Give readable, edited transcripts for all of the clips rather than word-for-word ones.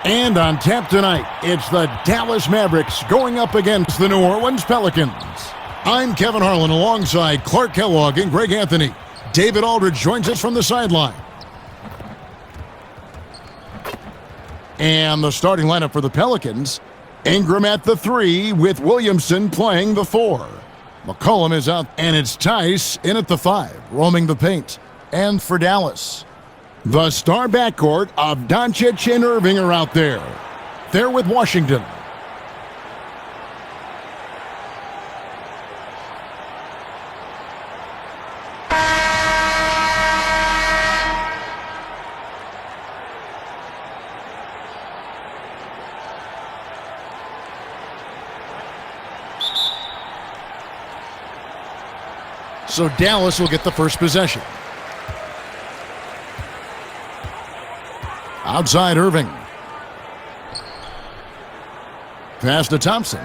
And on tap tonight, it's the Dallas Mavericks going up against the New Orleans Pelicans. I'm Kevin Harlan alongside Clark Kellogg and Greg Anthony. David Aldridge joins us from the sideline. And the starting lineup for the Pelicans, Ingram at the 3 with Williamson playing the 4. McCollum is out, and it's Tice in at the 5, roaming the paint. And for Dallas, the star backcourt of Doncic and Irving are out there. They're with Washington. So Dallas will get the first possession. Outside Irving. Pass to Thompson.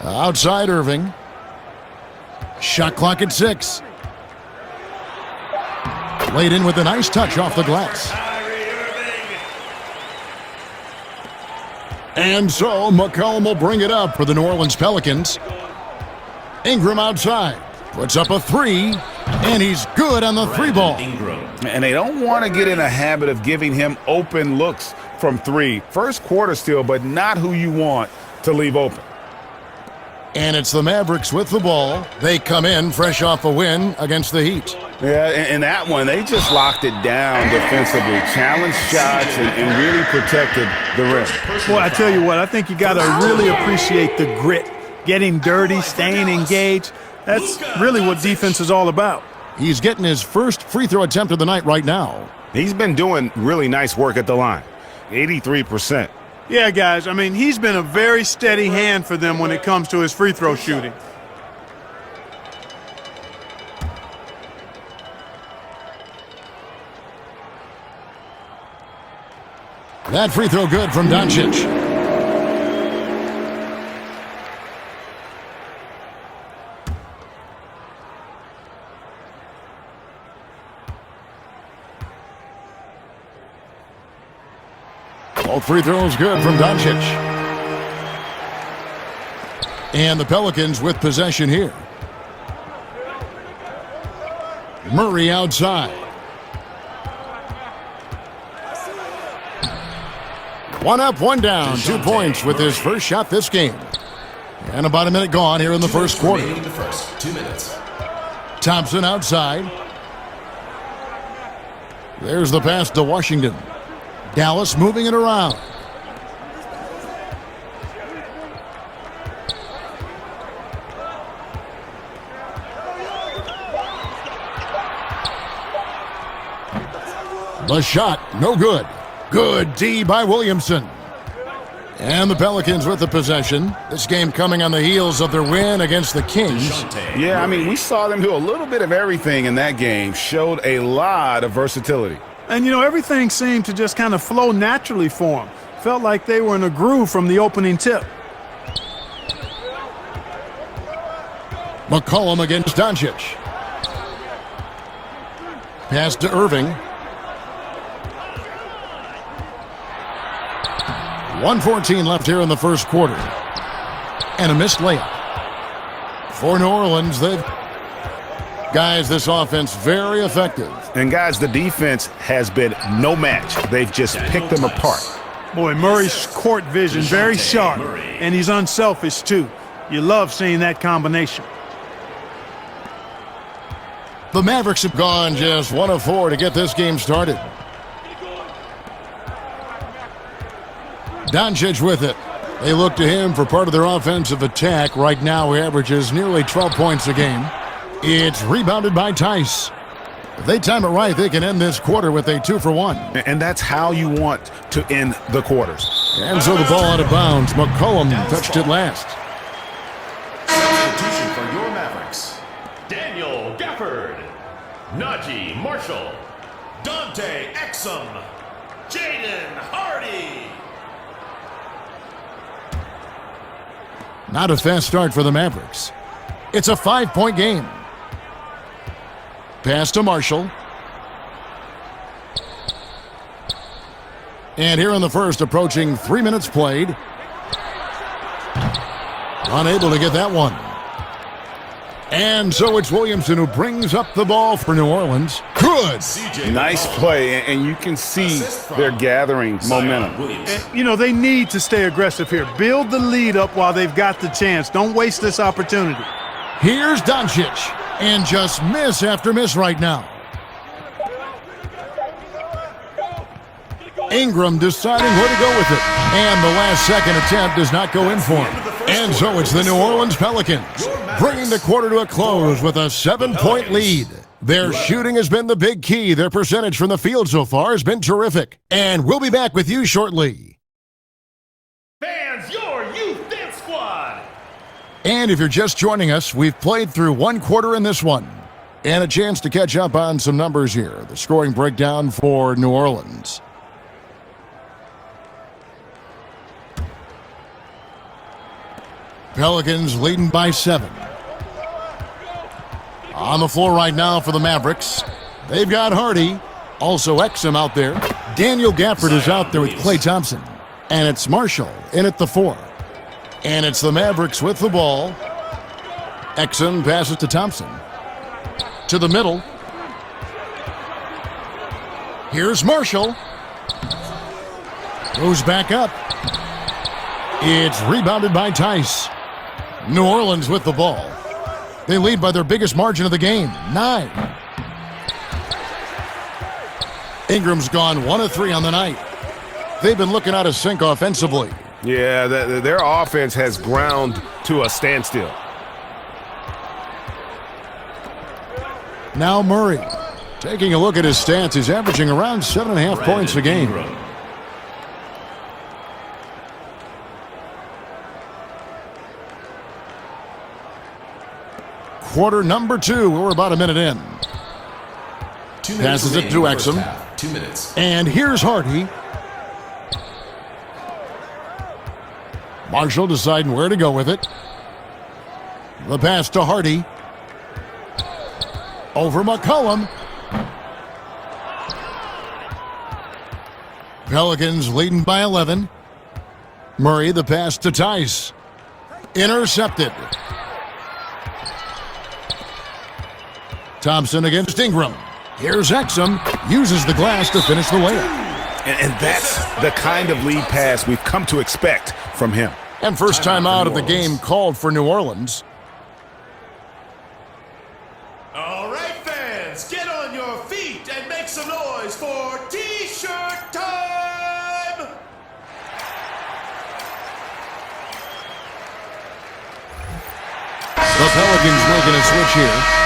Outside Irving. Shot clock at 6. Laid in with a nice touch off the glass. And so McCollum will bring it up for the New Orleans Pelicans. Ingram outside. Puts up a 3. And he's good on the 3 ball. And they don't want to get in a habit of giving him open looks from 3. First quarter still, but not who you want to leave open. And it's the Mavericks with the ball. They come in fresh off a win against the Heat. Yeah, and that one, they just locked it down defensively. Challenged shots and really protected the rim. Boy, I tell you what, I think you got to really appreciate the grit. Getting dirty, staying engaged. That's really what defense is all about. He's getting his first free throw attempt of the night right now. He's been doing really nice work at the line. 83%. Yeah, guys, I mean, he's been a very steady hand for them when it comes to his free throw shooting. That free throw good from Doncic. Both free throws good from Doncic. And the Pelicans with possession here. Murray outside. One up, one down. 2 points with his first shot this game. And about a minute gone here in the first quarter. The first 2 minutes. Thompson outside. There's the pass to Washington. Dallas moving it around. The shot, no good. Good D by Williamson. And the Pelicans with the possession. This game coming on the heels of their win against the Kings. Yeah, I mean, we saw them do a little bit of everything in that game. Showed a lot of versatility. And, you know, everything seemed to just kind of flow naturally for them. Felt like they were in a groove from the opening tip. McCollum against Doncic. Pass to Irving. 1:14 left here in the first quarter. And a missed layup. For New Orleans, guys, this offense very effective. And guys, the defense has been no match. They've just picked them apart. Boy, Murray's court vision very sharp, and he's unselfish too. You love seeing that combination. The Mavericks have gone just 1 of 4 to get this game started. Doncic with it. They look to him for part of their offensive attack. Right now, he averages nearly 12 points a game. It's rebounded by Tice. If they time it right, they can end this quarter with a 2 for 1. And that's how you want to end the quarters. And so the ball out of bounds. McCollum touched it last. Substitution for your Mavericks. Daniel Gafford. Najee Marshall. Dante Exum. Jaden Hardy. Not a fast start for the Mavericks. It's a 5-point game. Pass to Marshall. And here in the first, approaching 3 minutes played. Unable to get that one. And so it's Williamson who brings up the ball for New Orleans. Good. Nice play, and you can see they're gathering momentum. And, you know, they need to stay aggressive here. Build the lead up while they've got the chance. Don't waste this opportunity. Here's Doncic, and just miss after miss right now. Ingram deciding where to go with it. And the last second attempt does not go in for him. And so it's the New Orleans Pelicans, bringing the quarter to a close with a 7-point lead. Their shooting has been the big key. Their percentage from the field so far has been terrific. And we'll be back with you shortly. Fans, your youth dance squad. And if you're just joining us, we've played through one quarter in this one. And a chance to catch up on some numbers here. The scoring breakdown for New Orleans. Pelicans leading by 7. On the floor right now for the Mavericks. They've got Hardy. Also Exum out there. Daniel Gafford is out there with Klay Thompson. And it's Marshall in at the 4. And it's the Mavericks with the ball. Exum passes to Thompson. To the middle. Here's Marshall. Goes back up. It's rebounded by Tice. New Orleans with the ball. They lead by their biggest margin of the game, 9. Ingram's gone 1 of 3 on the night. They've been looking out of sync offensively. Yeah, their offense has ground to a standstill. Now Murray. Taking a look at his stats, he's averaging around 7.5 points a game. Quarter number 2. We're about a minute in. Passes it to Exum. 2 minutes. And here's Hardy. Marshall deciding where to go with it. The pass to Hardy. Over McCollum. Pelicans leading by 11. Murray the pass to Tice. Intercepted. Thompson against Ingram. Here's Exum. Uses the glass to finish the layup. And that's the kind of lead pass we've come to expect from him. And first time out of the game called for New Orleans. All right, fans, get on your feet and make some noise for T-shirt time! The Pelicans making a switch here.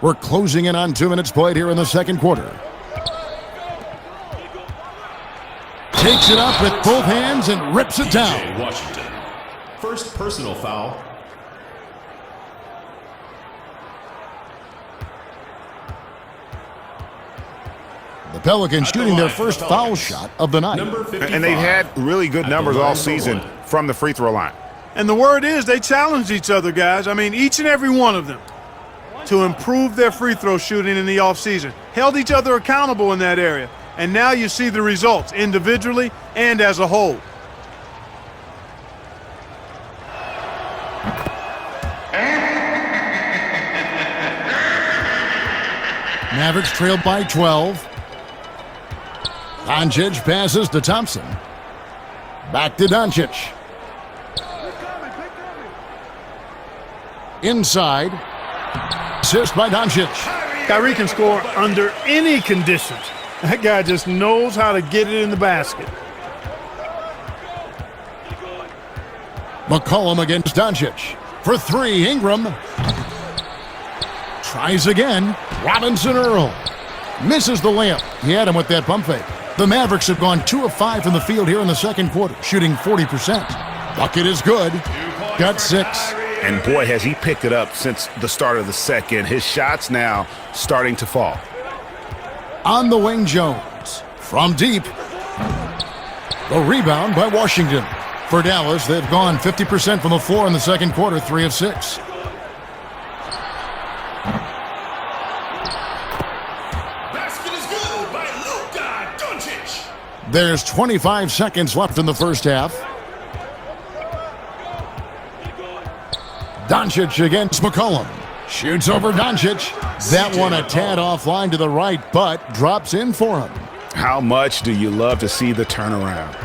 We're closing in on 2 minutes played here in the second quarter. Takes it up with both hands and rips it down. Washington. First personal foul. The Pelicans shooting their first foul shot of the night. Number 55. And they've had really good numbers all season from the free throw line. And the word is they challenge each other, guys. I mean, each and every one of them to improve their free throw shooting in the offseason. Held each other accountable in that area. And now you see the results individually and as a whole. Mavericks trailed by 12. Doncic passes to Thompson. Back to Doncic. Inside. Assist by Doncic. Kyrie can score under any conditions. That guy just knows how to get it in the basket. McCollum against Doncic. For 3, Ingram. Tries again. Robinson Earl. Misses the layup. He had him with that pump fake. The Mavericks have gone 2 of 5 from the field here in the second quarter, shooting 40%. Bucket is good. Got 6. And boy, has he picked it up since the start of the second. His shots now starting to fall. On the wing, Jones. From deep. The rebound by Washington. For Dallas, they've gone 50% from the floor in the second quarter, 3 of 6. Basket is good by Luka Doncic. There's 25 seconds left in the first half. Doncic against McCollum. Shoots over Doncic. That one a tad offline to the right, but drops in for him. How much do you love to see the turnaround?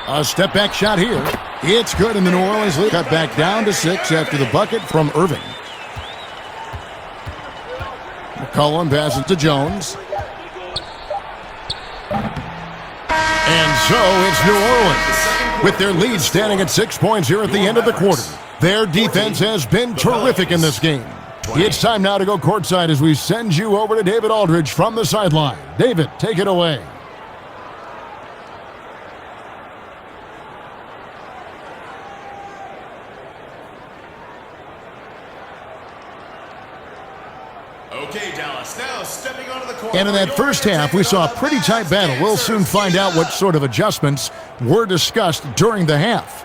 A step-back shot here. It's good, and the New Orleans lead cut back down to 6 after the bucket from Irving. McCollum passes to Jones. And so it's New Orleans, with their lead standing at 6 points here at the end of the quarter. Their defense has been terrific in this game. It's time now to go courtside as we send you over to David Aldridge from the sideline. David, take it away. Okay, Dallas, now stepping onto the court. And in that first half, we saw a pretty tight battle. We'll soon find out what sort of adjustments were discussed during the half.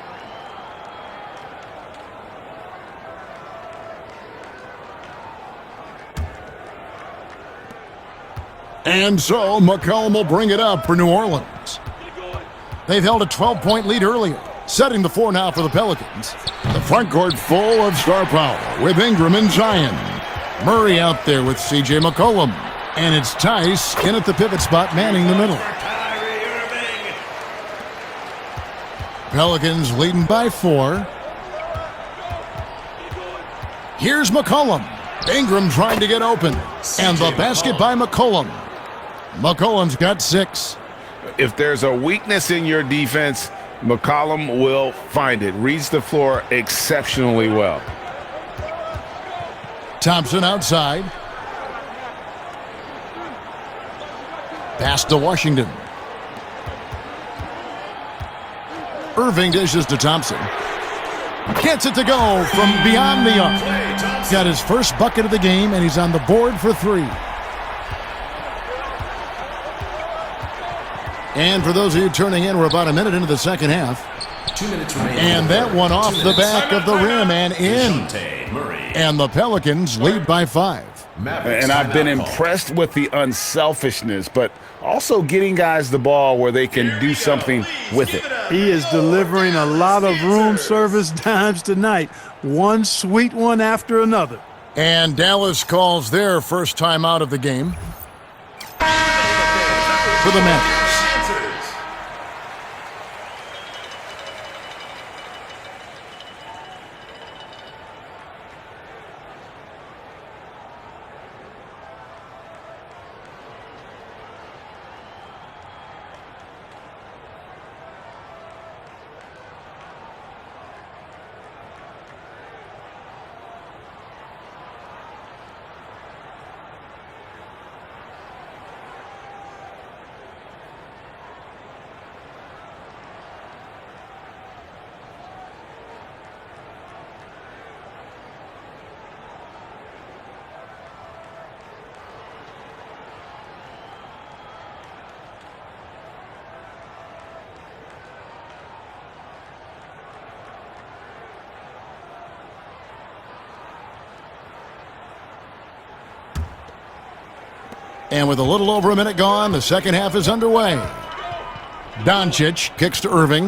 And so McCollum will bring it up for New Orleans. They've held a 12-point lead earlier, setting the floor now for the Pelicans. The front court full of star power with Ingram and Zion. Murray out there with C.J. McCollum. And it's Tice in at the pivot spot, manning the middle. Pelicans leading by 4. Here's McCollum. Ingram trying to get open. And the basket by McCollum. McCollum's got 6. If there's a weakness in your defense, McCollum will find it. Reads the floor exceptionally well. Thompson outside. Pass to Washington. Irving dishes to Thompson. Gets it to go from beyond the arc. Got his first bucket of the game, and he's on the board for 3. And for those of you turning in, we're about a minute into the second half. 2 minutes remaining. And that one off the back of the rim and in. And the Pelicans lead by 5. And I've been impressed with the unselfishness, but also getting guys the ball where they can do something with it. He is delivering a lot of room service dimes tonight. One sweet one after another. And Dallas calls their first time out of the game for the Mavericks. And with a little over a minute gone, the second half is underway. Doncic kicks to Irving.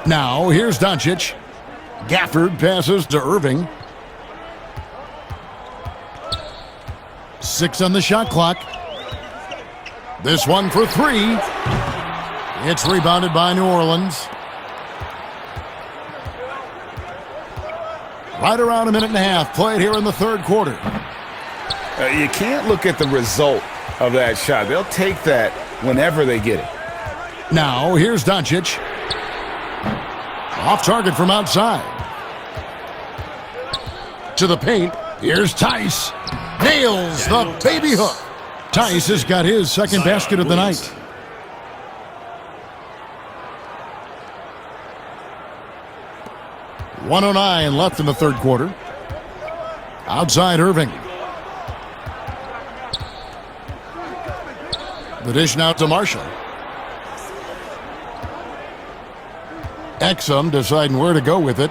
Now, here's Doncic. Gafford passes to Irving. 6 on the shot clock. This one for 3. It's rebounded by New Orleans. Right around a minute and a half played here in the third quarter. You can't look at the result of that shot. They'll take that whenever they get it. Now, here's Doncic. Off target from outside. To the paint. Here's Tice. Nails the baby hook. Tice has got his second basket of the night. .109 left in the third quarter. Outside Irving. The dish now to Marshall. Exum deciding where to go with it.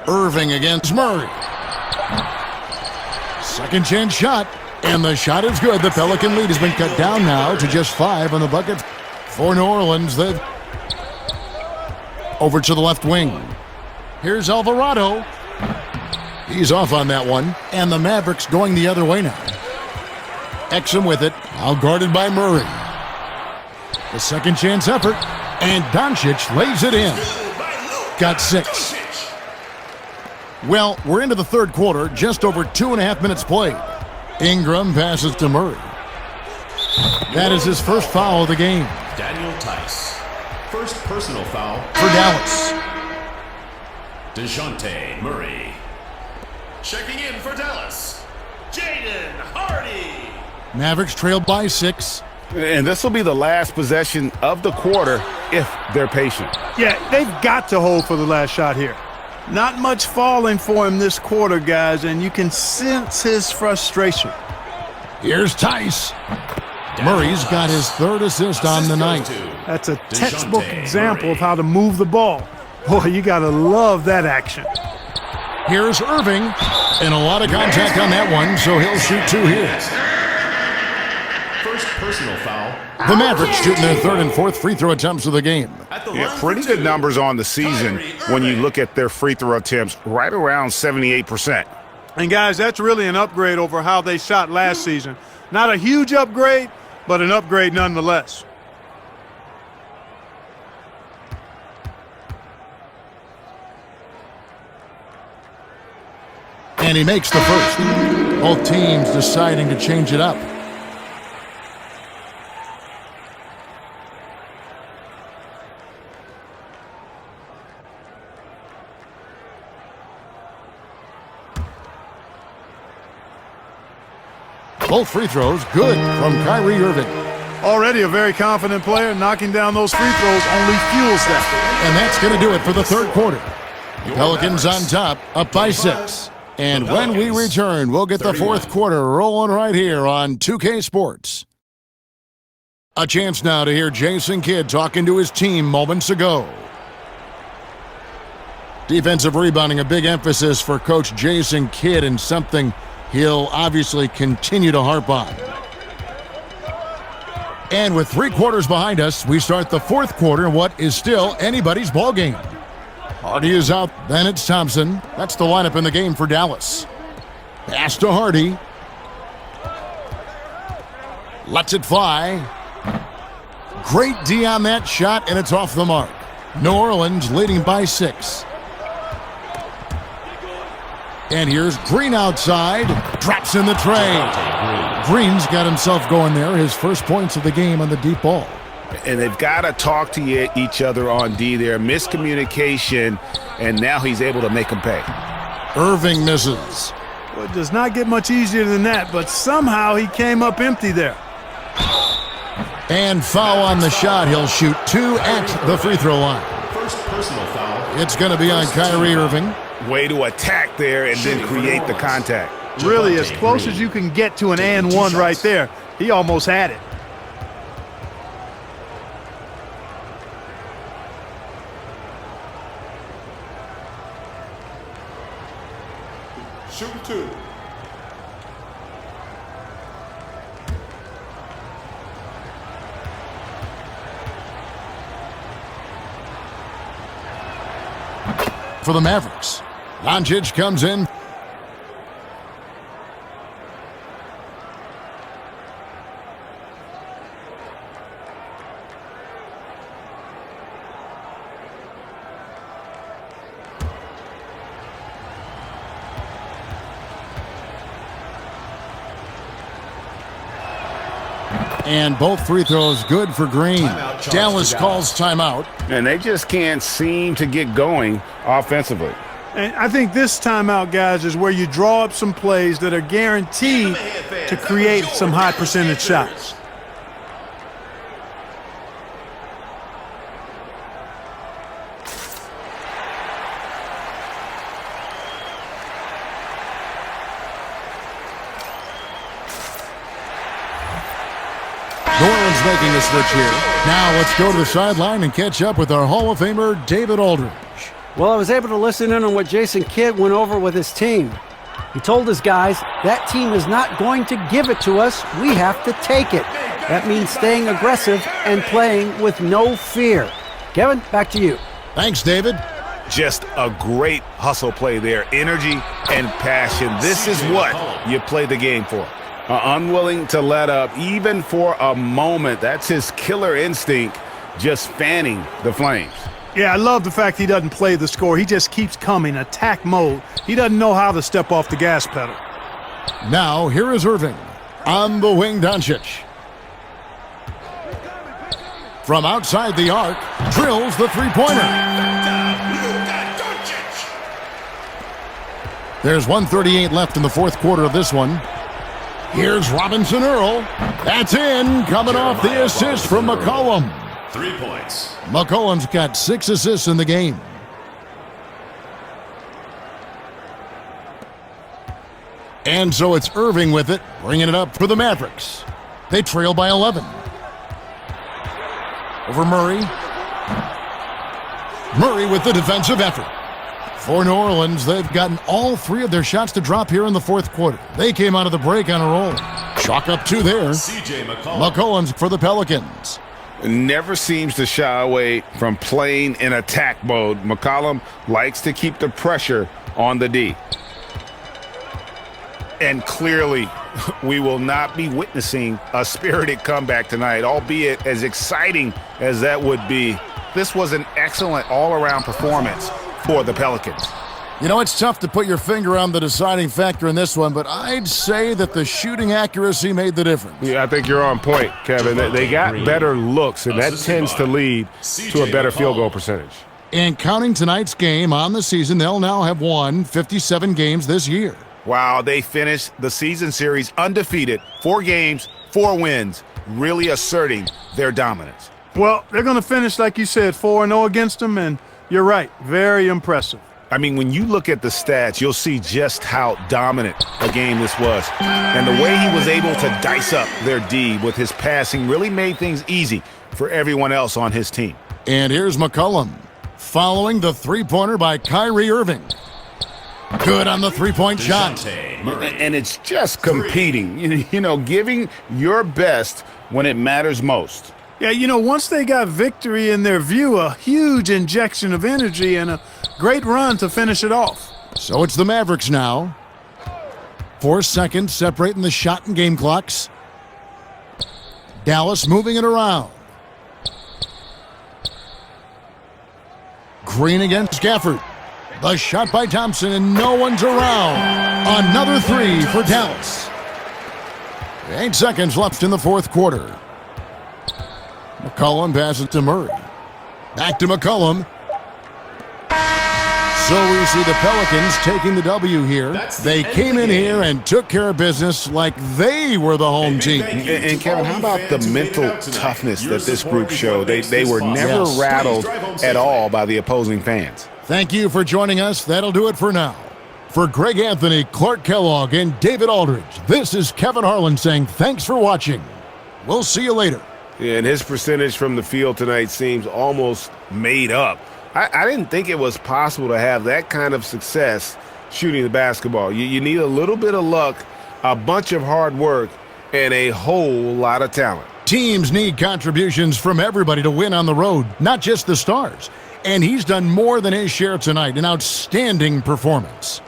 Irving against Murray. Second chance shot, and the shot is good. The Pelican lead has been cut down now to just 5 on the bucket for New Orleans. They've over to the left wing. Here's Alvarado. He's off on that one, and the Mavericks going the other way now. Exum with it, now guarded by Murray. The second chance effort, and Doncic lays it in. Got 6. Well, we're into the third quarter, just over 2.5 minutes played. Ingram passes to Murray. That is his first foul of the game. Daniel Tice. First personal foul For Dallas. DeJounte Murray. Checking in for Dallas, Jaden Hardy. Mavericks trailed by 6. And this will be the last possession of the quarter if they're patient. Yeah, they've got to hold for the last shot here. Not much falling for him this quarter, guys, and you can sense his frustration. Here's Tice. Murray's got his third assist on the night. That's a textbook example of how to move the ball. Boy, you got to love that action. Here's Irving, and a lot of contact on that one, so he'll shoot 2 here. First personal foul. The Mavericks shooting their third and fourth free throw attempts of the game. Yeah, pretty good numbers on the season when you look at their free throw attempts, right around 78%. And, guys, that's really an upgrade over how they shot last season. Not a huge upgrade, but an upgrade nonetheless. And he makes the first. Both teams deciding to change it up. Both free throws good from Kyrie Irving. Already a very confident player. Knocking down those free throws only fuels that. And that's going to do it for the third quarter. Pelicans on top, up by 6. And when we return, we'll get the fourth quarter rolling right here on 2K Sports. A chance now to hear Jason Kidd talking to his team moments ago. Defensive rebounding, a big emphasis for Coach Jason Kidd, and something he'll obviously continue to harp on. And with 3 quarters behind us, we start the fourth quarter in what is still anybody's ball game. Hardy is out, then it's Thompson. That's the lineup in the game for Dallas. Pass to Hardy. Lets it fly. Great D on that shot, and it's off the mark. New Orleans leading by 6. And here's Green outside. Drops in the tray. Green's got himself going there. His first points of the game on the deep ball. And they've got to talk to each other on D there. Miscommunication, and now he's able to make them pay. Irving misses. Well, it does not get much easier than that, but somehow he came up empty there. And foul on the shot. He'll shoot 2 at the free throw line. First personal foul. It's going to be on Kyrie Irving. Way to attack there and then create the contact. Really as close as you can get to an and one right there. He almost had it. Shooting 2. For the Mavericks, Doncic comes in. And both free throws good for Green. Dallas calls timeout. And they just can't seem to get going offensively. And I think this timeout, guys, is where you draw up some plays that are guaranteed to create some high percentage shots. Pelicans making a switch here. Now let's go to the sideline and catch up with our Hall of Famer, David Aldridge. Well, I was able to listen in on what Jason Kidd went over with his team. He told his guys, that team is not going to give it to us. We have to take it. That means staying aggressive and playing with no fear. Kevin, back to you. Thanks, David. Just a great hustle play there. Energy and passion. This is what you play the game for. Unwilling to let up even for a moment. That's his killer instinct, just fanning the flames. Yeah, I love the fact he doesn't play the score. He just keeps coming, attack mode. He doesn't know how to step off the gas pedal. Now, here is Irving. On the wing, Doncic. From outside the arc, drills the three-pointer. There's 1:38 left in the fourth quarter of this one. Here's Robinson Earl. That's in, coming off the assist from McCollum. 3 points. McCollum's got 6 assists in the game. And so it's Irving with it, bringing it up for the Mavericks. They trail by 11. Over Murray. Murray with the defensive effort. For New Orleans, they've gotten all 3 of their shots to drop here in the fourth quarter. They came out of the break on a roll. Chalk up 2 there. CJ McCollum. McCollum's for the Pelicans. Never seems to shy away from playing in attack mode. McCollum likes to keep the pressure on the D. And clearly, we will not be witnessing a spirited comeback tonight, albeit as exciting as that would be. This was an excellent all-around performance for the Pelicans. You know, it's tough to put your finger on the deciding factor in this one, but I'd say that the shooting accuracy made the difference. Yeah, I think you're on point, Kevin. They got better looks, and that tends to lead to a better field goal percentage. And counting tonight's game on the season, they'll now have won 57 games this year. Wow, they finished the season series undefeated. 4 games, 4 wins, really asserting their dominance. Well, they're going to finish, like you said, 4-0 against them, and you're right, very impressive. I mean, when you look at the stats, you'll see just how dominant a game this was. And the way he was able to dice up their D with his passing really made things easy for everyone else on his team. And here's McCollum, following the three-pointer by Kyrie Irving. Good on the three-point shot. And it's just competing, you know, giving your best when it matters most. Yeah, you know, once they got victory in their view, a huge injection of energy and a great run to finish it off. So it's the Mavericks now. 4 seconds separating the shot and game clocks. Dallas moving it around. Green against Gafford. The shot by Thompson, and no one's around. Another 3 for Dallas. 8 seconds left in the fourth quarter. McCollum passes to Murray. Back to McCollum. So we see the Pelicans taking the W here. They came in here and took care of business like they were the home team. And Kevin, how about the mental toughness that this group showed? They were never rattled at all by the opposing fans. Thank you for joining us. That'll do it for now. For Greg Anthony, Clark Kellogg, and David Aldridge, this is Kevin Harlan saying thanks for watching. We'll see you later. Yeah, and his percentage from the field tonight seems almost made up. I didn't think it was possible to have that kind of success shooting the basketball. You need a little bit of luck, a bunch of hard work, and a whole lot of talent. Teams need contributions from everybody to win on the road, not just the stars. And he's done more than his share tonight, an outstanding performance.